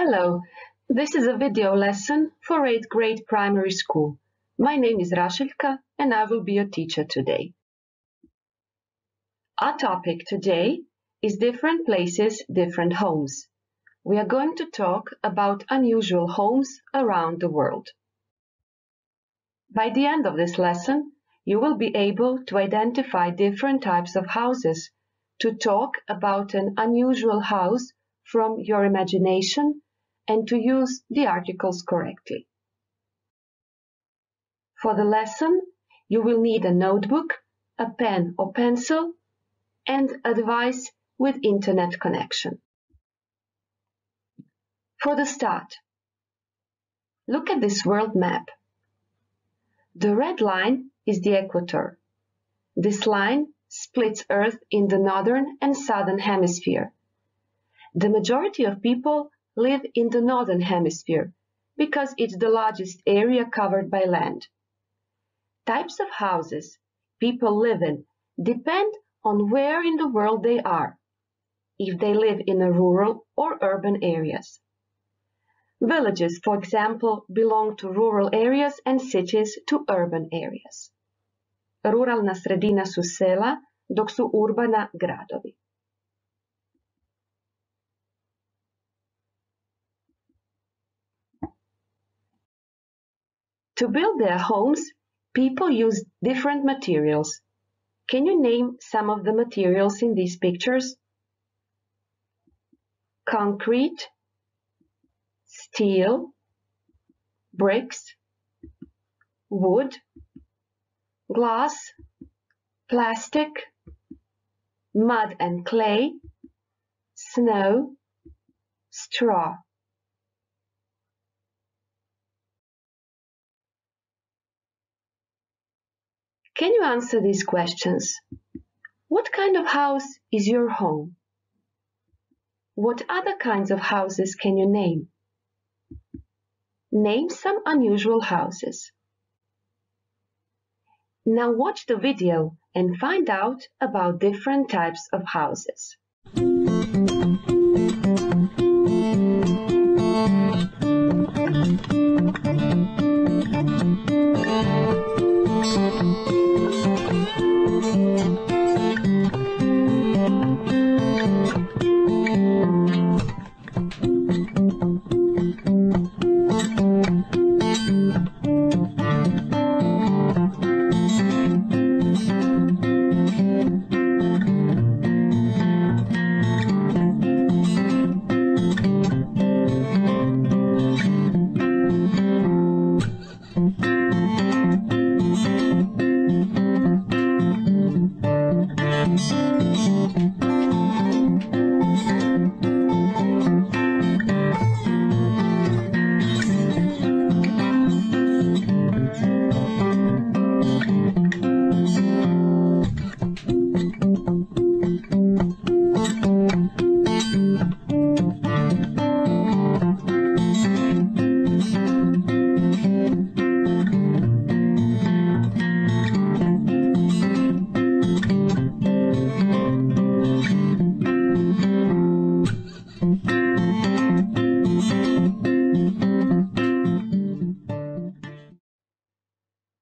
Hello, this is a video lesson for 8th grade primary school. My name is Rašeljka and I will be your teacher today. Our topic today is different places, different homes. We are going to talk about unusual homes around the world. By the end of this lesson, you will be able to identify different types of houses, to talk about an unusual house from your imagination, and to use the articles correctly. For the lesson, you will need a notebook, a pen or pencil, and a device with internet connection. For the start, look at this world map. The red line is the equator. This line splits Earth in the northern and southern hemisphere. The majority of people live in the northern hemisphere because it's the largest area covered by land. Types of houses people live in depend on where in the world they are, if they live in a rural or urban areas. Villages, for example, belong to rural areas and cities to urban areas. Ruralna sredina su sela, dok su urbana gradovi. To build their homes, people use different materials. Can you name some of the materials in these pictures? Concrete, steel, bricks, wood, glass, plastic, mud and clay, snow, straw. Can you answer these questions? What kind of house is your home? What other kinds of houses can you name? Name some unusual houses. Now watch the video and find out about different types of houses.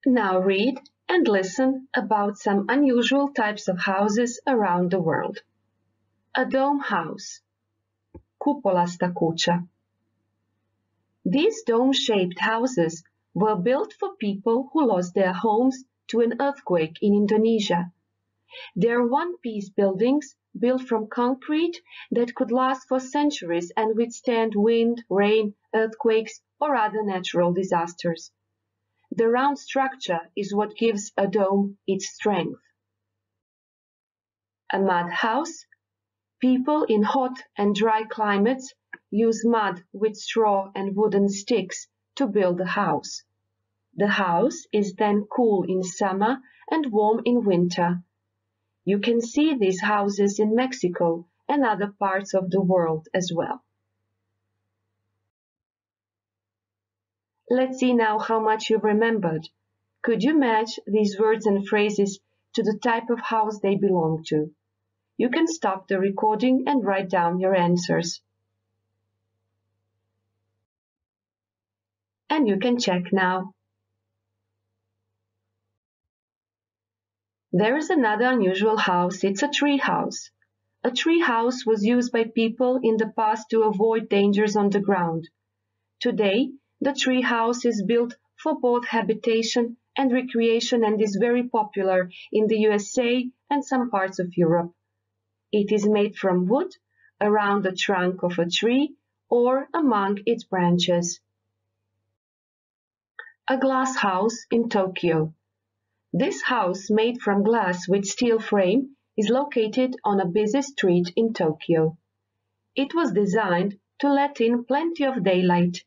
Now read and listen about some unusual types of houses around the world. A dome house, kupolasta kuća. These dome-shaped houses were built for people who lost their homes to an earthquake in Indonesia. They are one-piece buildings built from concrete that could last for centuries and withstand wind, rain, earthquakes, or other natural disasters. The round structure is what gives a dome its strength. A mud house. People in hot and dry climates use mud with straw and wooden sticks to build a house. The house is then cool in summer and warm in winter. You can see these houses in Mexico and other parts of the world as well. Let's see now how much you've remembered. Could you match these words and phrases to the type of house they belong to? You can stop the recording and write down your answers. and you can check now. There is another unusual house. It's a tree house. A tree house was used by people in the past to avoid dangers on the ground. Today, the tree house is built for both habitation and recreation and is very popular in the USA and some parts of Europe. It is made from wood, around the trunk of a tree, or among its branches. A glass house in Tokyo. This house, made from glass with steel frame, is located on a busy street in Tokyo. It was designed to let in plenty of daylight.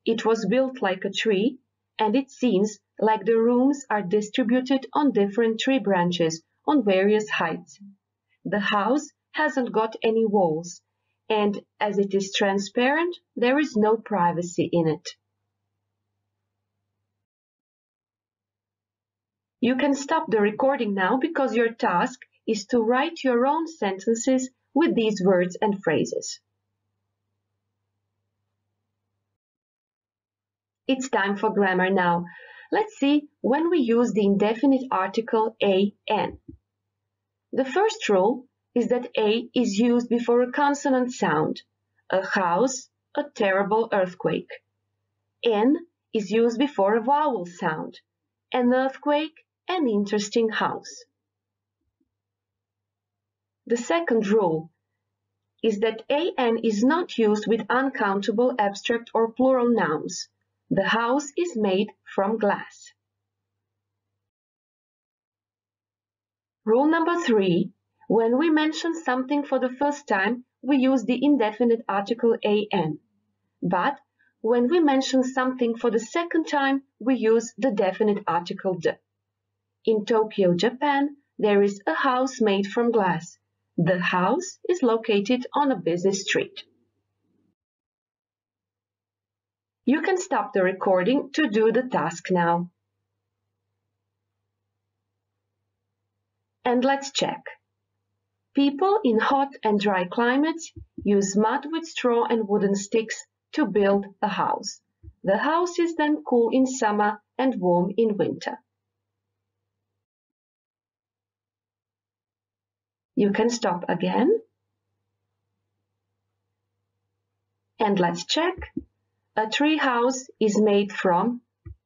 It was built like a tree, and it seems like the rooms are distributed on different tree branches on various heights. The house hasn't got any walls, and as it is transparent, there is no privacy in it. You can stop the recording now because your task is to write your own sentences with these words and phrases. It's time for grammar now. Let's see when we use the indefinite article an. The first rule is that a is used before a consonant sound. A house, a terrible earthquake. N is used before a vowel sound. An earthquake, an interesting house. The second rule is that an is not used with uncountable abstract or plural nouns. The house is made from glass. Rule number 3. When we mention something for the first time, we use the indefinite article an. But when we mention something for the second time, we use the definite article d. In Tokyo, Japan, there is a house made from glass. The house is located on a busy street. You can stop the recording to do the task now. And let's check. People in hot and dry climates use mud with straw and wooden sticks to build a house. The house is then cool in summer and warm in winter. You can stop again. And let's check. A tree house is made from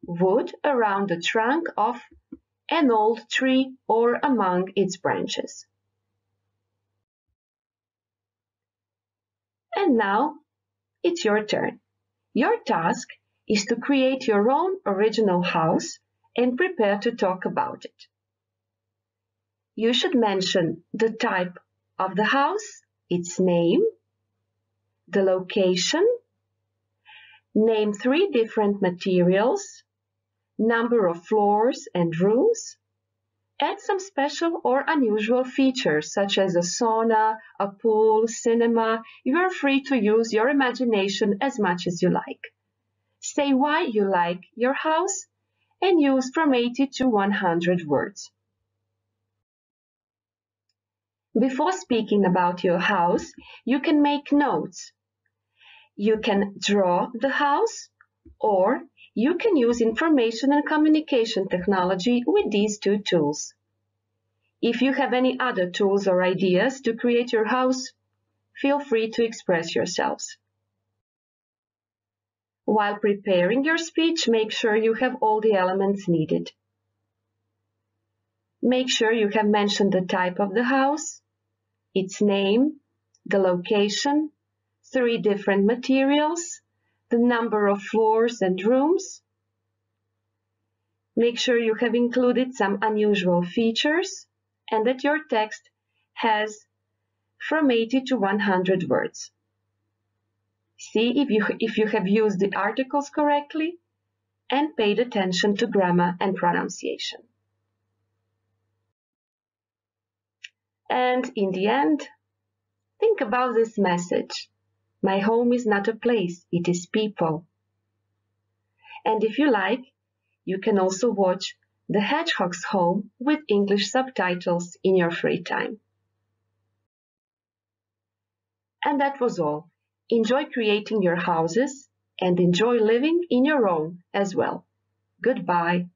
wood around the trunk of an old tree or among its branches. And now it's your turn. Your task is to create your own original house and prepare to talk about it. You should mention the type of the house, its name, the location, name 3 different materials, number of floors and rooms, add some special or unusual features such as a sauna, a pool, cinema. You are free to use your imagination as much as you like. Say why you like your house and use from 80 to 100 words. Before speaking about your house, you can make notes. You can draw the house, or you can use information and communication technology with these 2 tools. If you have any other tools or ideas to create your house, feel free to express yourselves. While preparing your speech, make sure you have all the elements needed. Make sure you have mentioned the type of the house, its name, the location, 3 different materials, the number of floors and rooms. Make sure you have included some unusual features and that your text has from 80 to 100 words. See if you have used the articles correctly and paid attention to grammar and pronunciation. And in the end, think about this message. My home is not a place, it is people. And if you like, you can also watch The Hedgehog's Home with English subtitles in your free time. And that was all. Enjoy creating your houses and enjoy living in your own as well. Goodbye.